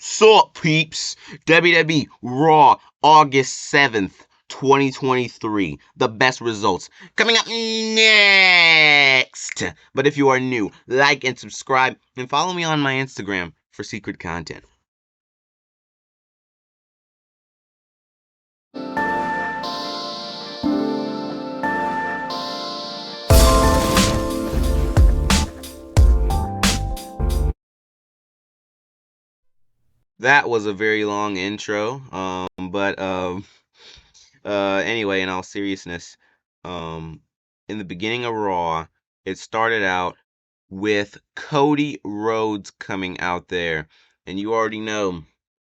Sup, peeps? WWE Raw August 7th, 2023. The best results coming up next. But if you are new, like and subscribe and follow me on my Instagram for secret content. That was a very long intro. Anyway, in all seriousness, um, in the beginning of Raw, it started out with Cody Rhodes coming out there, and you already know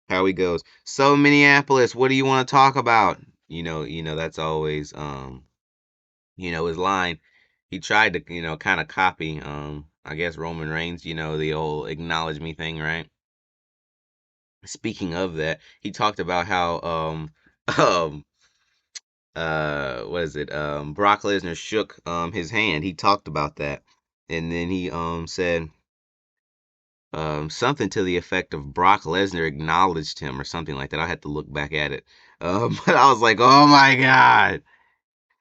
how he goes. So Minneapolis, what do you want to talk about? That's always his line. He tried to, kind of copy I guess Roman Reigns, the old acknowledge me thing, right? Speaking of that, he talked about how um what is it? Brock Lesnar shook his hand. He talked about that. And then he said something to the effect of Brock Lesnar acknowledged him or something like that. I had to look back at it. But I was like, "Oh my god."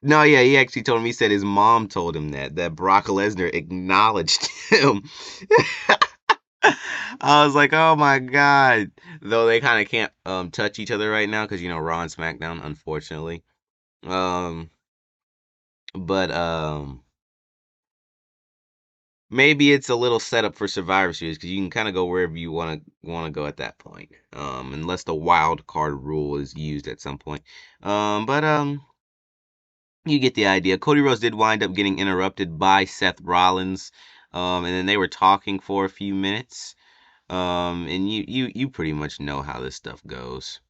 No, yeah, he actually told him. He said his mom told him that Brock Lesnar acknowledged him. I was like, "Oh my god." Though they kind of can't touch each other right now because Raw and SmackDown, unfortunately. Um, but maybe it's a little setup for Survivor Series because you can kind of go wherever you want to go at that point, unless the wild card rule is used at some point. But you get the idea. Cody Rhodes did wind up getting interrupted by Seth Rollins, and then they were talking for a few minutes. And you pretty much know how this stuff goes.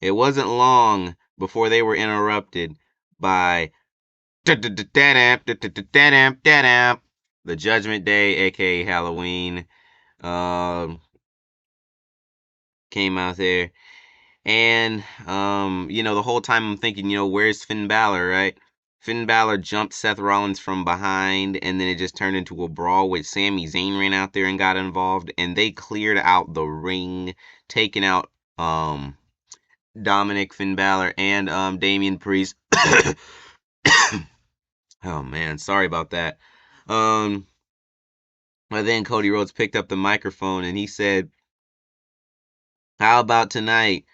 It wasn't long before they were interrupted by the Judgment Day, aka Halloween, um, came out there, and the whole time I'm thinking, where's Finn Balor, right? Finn Balor jumped Seth Rollins from behind, and then it just turned into a brawl with Sami Zayn ran out there and got involved, and they cleared out the ring, taking out Dominic, Finn Balor, and Damian Priest. Oh man, sorry about that. Um, but then Cody Rhodes picked up the microphone and he said, "How about tonight?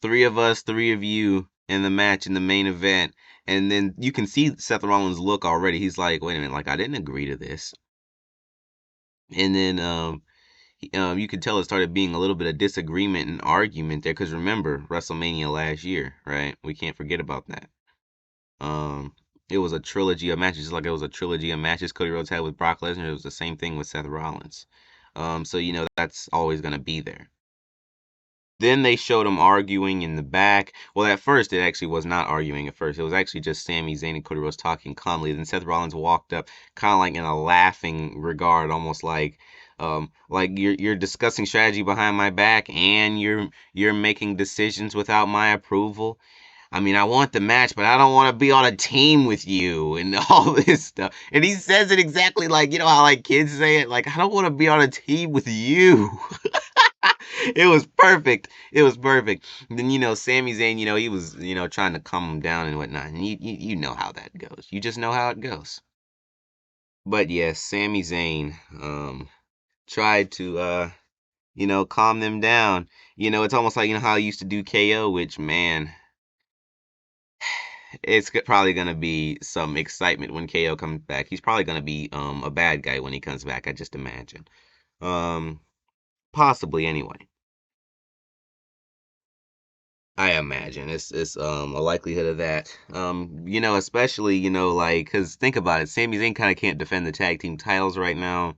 Three of us, three of you in the match in the main event." And then you can see Seth Rollins' look already. He's like, "Wait a minute, like I didn't agree to this." And then you could tell it started being a little bit of disagreement and argument there because remember WrestleMania last year, right? We can't forget about that. Um, it was a trilogy of matches, just like it was a trilogy of matches Cody Rhodes had with Brock Lesnar. It was the same thing with Seth Rollins. So that's always gonna be there. Then they showed him arguing in the back. Well, at first it actually was not arguing. At first, it was actually just Sami Zayn and Cody Rhodes talking calmly. Then Seth Rollins walked up, kind of like in a laughing regard, almost like you're discussing strategy behind my back and you're making decisions without my approval. I mean, I want the match, but I don't want to be on a team with you and all this stuff. And he says it exactly like, how like kids say it, like, I don't want to be on a team with you. It was perfect. It was perfect. And then, Sami Zayn, he was, trying to calm him down and whatnot. And you know how that goes. You just know how it goes. But yes, Sami Zayn, tried to, calm them down. It's almost like, how he used to do KO, which, man, it's probably gonna be some excitement when KO comes back. He's probably gonna be a bad guy when he comes back. I just imagine. Um, Possibly anyway. I imagine it's a likelihood of that. Especially like because think about it, Sami Zayn kind of can't defend the tag team titles right now.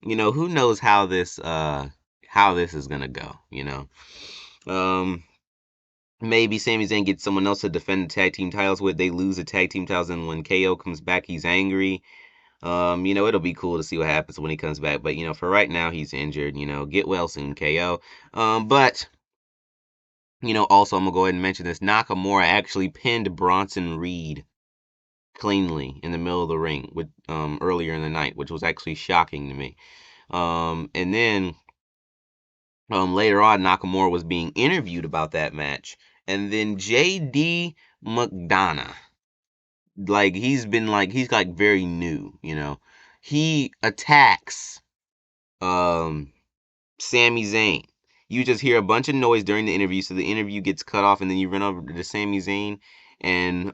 Who knows how this is gonna go. Um, Maybe Sami Zayn gets someone else to defend the tag team titles with. They lose the tag team titles, and when KO comes back, he's angry. It'll be cool to see what happens when he comes back. But for right now, he's injured. Get well soon, KO. But also I'm gonna go ahead and mention this. Nakamura actually pinned Bronson Reed cleanly in the middle of the ring with earlier in the night, which was actually shocking to me. And then Later on, Nakamura was being interviewed about that match, and then JD McDonough, like he's like very new, he attacks um Sami Zayn. You just hear a bunch of noise during the interview, so the interview gets cut off, and then you run over to Sami Zayn, and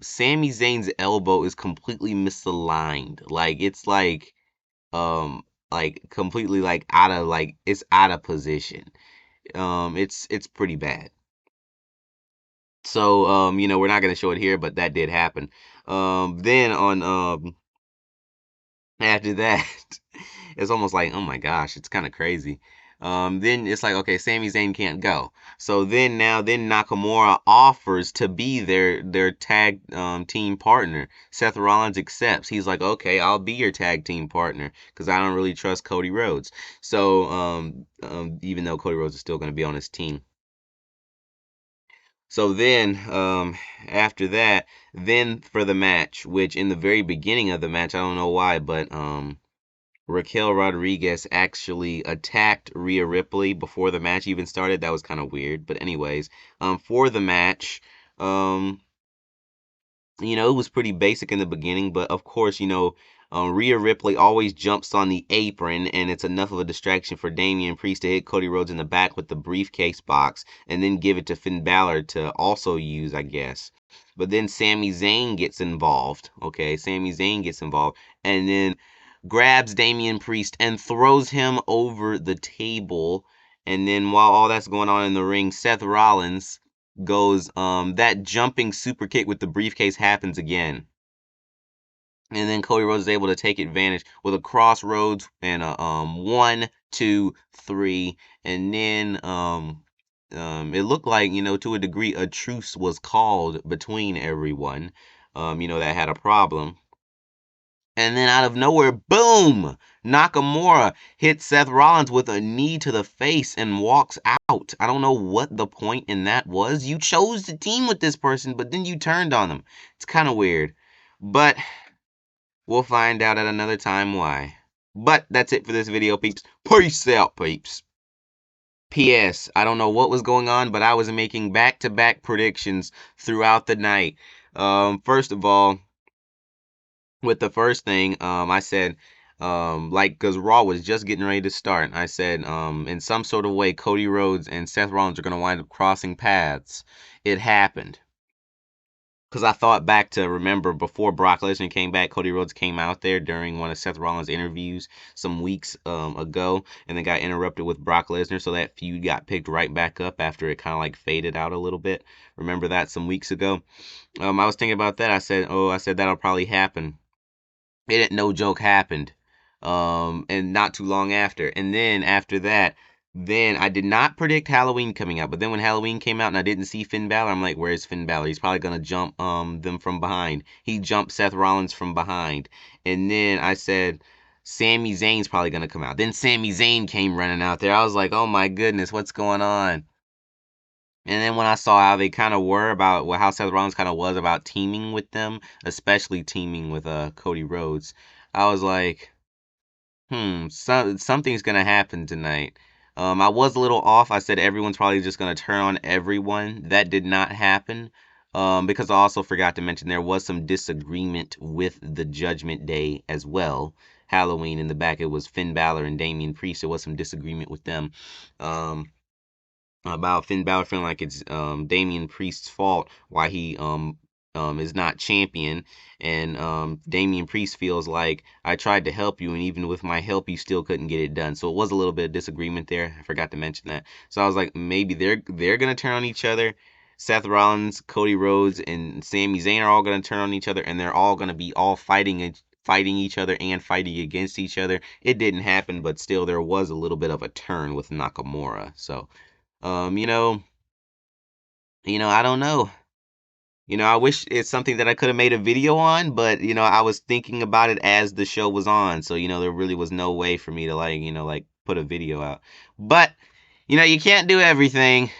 Sami Zayn's elbow is completely misaligned. Like it's like completely like out of like it's out of position. It's pretty bad. So we're not gonna show it here, but that did happen. Then on after that, it's almost like, oh my gosh, it's kind of crazy. Then it's like, okay, Sami Zayn can't go. So then Nakamura offers to be their tag team partner. Seth Rollins accepts. He's like, okay, I'll be your tag team partner because I don't really trust Cody Rhodes. So even though Cody Rhodes is still going to be on his team. So then, after that, then for the match, which in the very beginning of the match, I don't know why, but Raquel Rodriguez actually attacked Rhea Ripley before the match even started. That was kind of weird. But anyways, for the match, um, it was pretty basic in the beginning, but of course, Rhea Ripley always jumps on the apron, and it's enough of a distraction for Damian Priest to hit Cody Rhodes in the back with the briefcase box, and then give it to Finn Balor to also use, I guess. But then Sami Zayn gets involved. Okay, Sami Zayn gets involved, and then grabs Damian Priest and throws him over the table. And then while all that's going on in the ring, Seth Rollins goes that jumping super kick with the briefcase happens again, and then Cody Rhodes is able to take advantage with a crossroads and a 1, 2, 3, and then it looked like, to a degree a truce was called between everyone that had a problem. And then out of nowhere, boom! Nakamura hits Seth Rollins with a knee to the face and walks out. I don't know what the point in that was. You chose to team with this person, but then you turned on them. It's kind of weird. But we'll find out at another time why. But that's it for this video, peeps. Peace out, peeps. P.S. I don't know what was going on, but I was making back-to-back predictions throughout the night. First of all, with the first thing, I said, like, because Raw was just getting ready to start. I said, in some sort of way, Cody Rhodes and Seth Rollins are going to wind up crossing paths. It happened. Because I thought back to remember before Brock Lesnar came back, Cody Rhodes came out there during one of Seth Rollins' interviews some weeks ago, and then got interrupted with Brock Lesnar, so that feud got picked right back up after it kind of like faded out a little bit. Remember that some weeks ago? I was thinking about that. I said that'll probably happen. It no joke happened, and not too long after. And then after that, then I did not predict Halloween coming out, but then when Halloween came out and I didn't see Finn Balor, I'm like, where's Finn Balor? He's probably gonna jump them from behind. He jumped Seth Rollins from behind, and then I said Sami Zayn's probably gonna come out. Then Sami Zayn came running out there. I was like, oh my goodness, what's going on? And then when I saw how they kind of were about well, how Seth Rollins kind of was about teaming with them, especially teaming with Cody Rhodes, I was like, something's gonna happen tonight. I was a little off. I said everyone's probably just gonna turn on everyone. That did not happen. Because I also forgot to mention there was some disagreement with the Judgment Day as well. Halloween in the back, it was Finn Balor and Damian Priest. There was some disagreement with them. About Finn Balor feeling like it's Damian Priest's fault why he is not champion, and Damian Priest feels like I tried to help you, and even with my help, you still couldn't get it done. So it was a little bit of disagreement there. I forgot to mention that. So I was like, maybe they're gonna turn on each other. Seth Rollins, Cody Rhodes, and Sami Zayn are all gonna turn on each other, and they're all gonna be all fighting each other and fighting against each other. It didn't happen, but still there was a little bit of a turn with Nakamura. So um, you know, I don't know. I wish it's something that I could have made a video on, but I was thinking about it as the show was on, so there really was no way for me to like put a video out. But you can't do everything.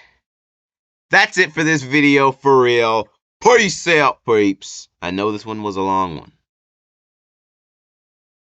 That's it for this video for real. Peace out, peeps. I know this one was a long one.